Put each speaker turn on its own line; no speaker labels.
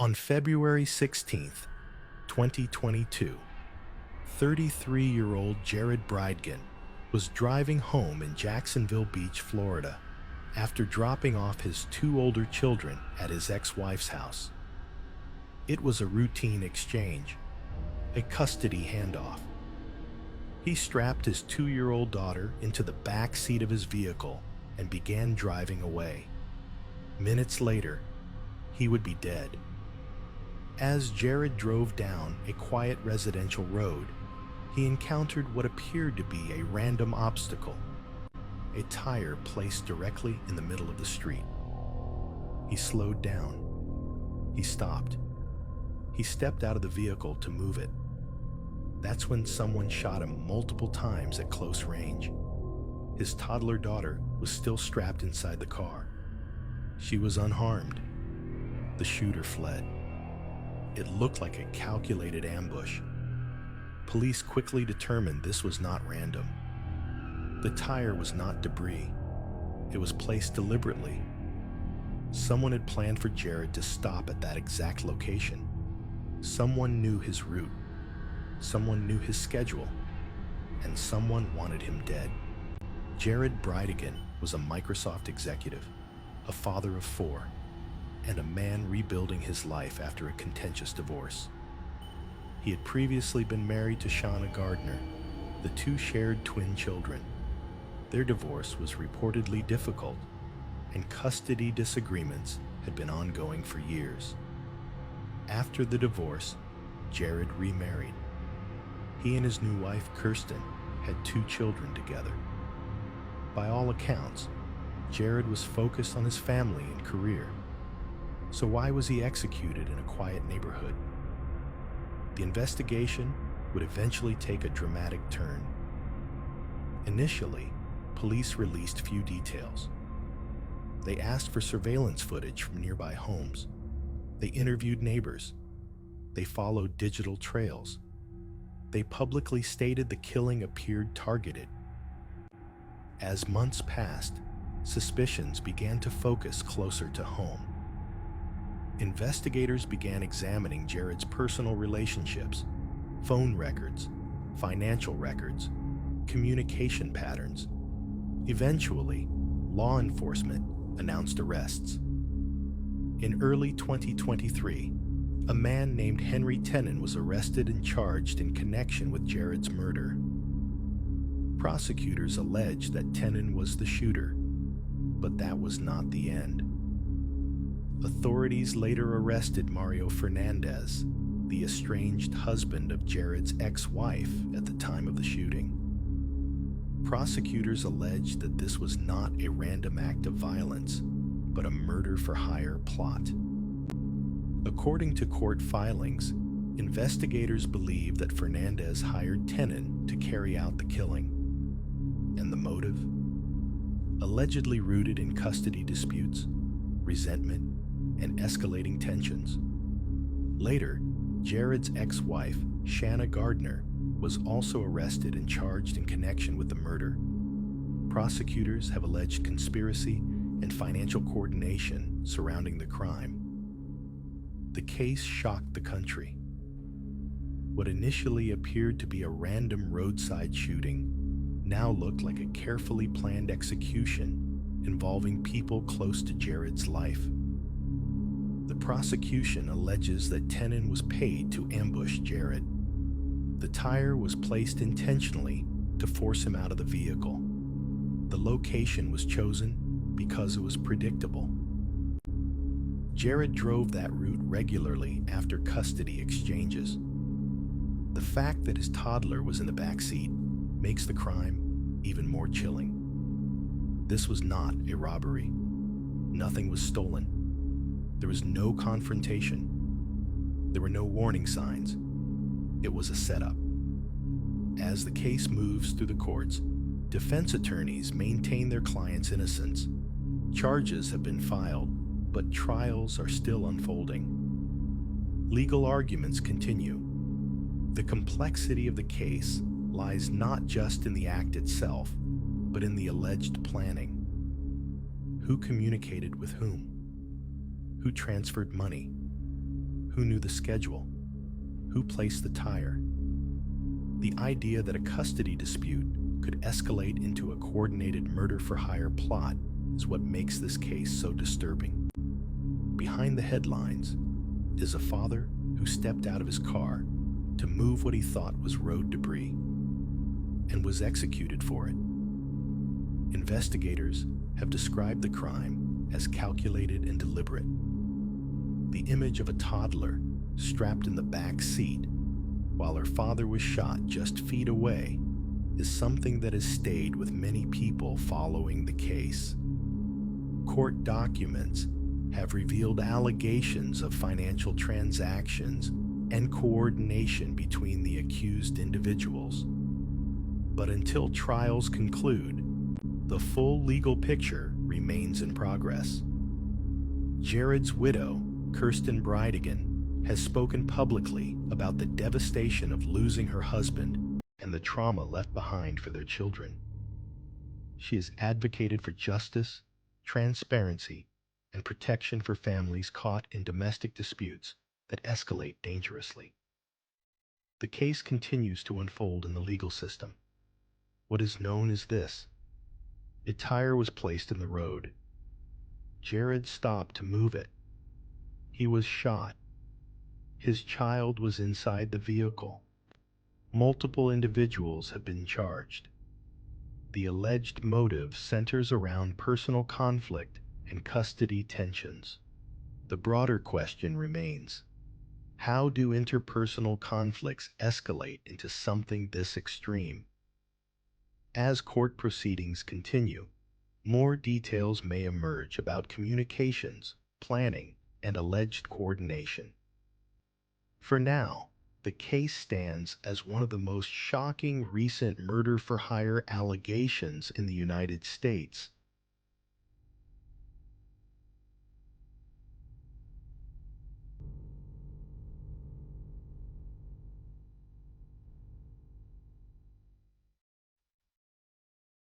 On February 16th, 2022, 33-year-old Jared Bridegan was driving home in Jacksonville Beach, Florida, after dropping off his two older children at his ex-wife's house. It was a routine exchange, a custody handoff. He strapped his 2-year-old daughter into the back seat of his vehicle and began driving away. Minutes later, he would be dead. As Jared drove down a quiet residential road, he encountered what appeared to be a random obstacle, a tire placed directly in the middle of the street. He slowed down. He stopped. He stepped out of the vehicle to move it. That's when someone shot him multiple times at close range. His toddler daughter was still strapped inside the car. She was unharmed. The shooter fled. It looked like a calculated ambush. Police quickly determined this was not random. The tire was not debris. It was placed deliberately. Someone had planned for Jared to stop at that exact location. Someone knew his route. Someone knew his schedule. And someone wanted him dead. Jared Bridegan was a Microsoft executive, a father of 4, and a man rebuilding his life after a contentious divorce. He had previously been married to Shanna Gardner. The two shared twin children. Their divorce was reportedly difficult, and custody disagreements had been ongoing for years. After the divorce, Jared remarried. He and his new wife, Kirsten, had 2 children together. By all accounts, Jared was focused on his family and career. So why was he executed in a quiet neighborhood? The investigation would eventually take a dramatic turn. Initially, police released few details. They asked for surveillance footage from nearby homes. They interviewed neighbors. They followed digital trails. They publicly stated the killing appeared targeted. As months passed, suspicions began to focus closer to home. Investigators began examining Jared's personal relationships, phone records, financial records, communication patterns. Eventually, law enforcement announced arrests. In early 2023, a man named Henry Tenon was arrested and charged in connection with Jared's murder. Prosecutors alleged that Tenon was the shooter, but that was not the end. Authorities later arrested Mario Fernandez, the estranged husband of Jared's ex-wife at the time of the shooting. Prosecutors alleged that this was not a random act of violence, but a murder-for-hire plot. According to court filings, investigators believe that Fernandez hired Tenon to carry out the killing. And the motive? Allegedly rooted in custody disputes, resentment, and escalating tensions. Later, Jared's ex-wife, Shanna Gardner, was also arrested and charged in connection with the murder. Prosecutors have alleged conspiracy and financial coordination surrounding the crime. The case shocked the country. What initially appeared to be a random roadside shooting now looked like a carefully planned execution involving people close to Jared's life. The prosecution alleges that Tenon was paid to ambush Jared. The tire was placed intentionally to force him out of the vehicle. The location was chosen because it was predictable. Jared drove that route regularly after custody exchanges. The fact that his toddler was in the back seat makes the crime even more chilling. This was not a robbery. Nothing was stolen. There was no confrontation. There were no warning signs. It was a setup. As the case moves through the courts, defense attorneys maintain their client's innocence. Charges have been filed, but trials are still unfolding. Legal arguments continue. The complexity of the case lies not just in the act itself, but in the alleged planning. Who communicated with whom? Who transferred money? Who knew the schedule? Who placed the tire? The idea that a custody dispute could escalate into a coordinated murder-for-hire plot is what makes this case so disturbing. Behind the headlines is a father who stepped out of his car to move what he thought was road debris and was executed for it. Investigators have described the crime as calculated and deliberate. The image of a toddler strapped in the back seat while her father was shot just feet away is something that has stayed with many people following the case. Court documents have revealed allegations of financial transactions and coordination between the accused individuals. But until trials conclude, the full legal picture remains in progress. Jared's widow, Jared Bridegan, has spoken publicly about the devastation of losing her husband and the trauma left behind for their children. She has advocated for justice, transparency, and protection for families caught in domestic disputes that escalate dangerously. The case continues to unfold in the legal system. What is known as this: a tire was placed in the road. Jared stopped to move it. He was shot. His child was inside the vehicle. Multiple individuals have been charged. The alleged motive centers around personal conflict and custody tensions. The broader question remains: how do interpersonal conflicts escalate into something this extreme? As court proceedings continue, more details may emerge about communications, planning, and alleged coordination. For now, the case stands as one of the most shocking recent murder-for-hire allegations in the United States,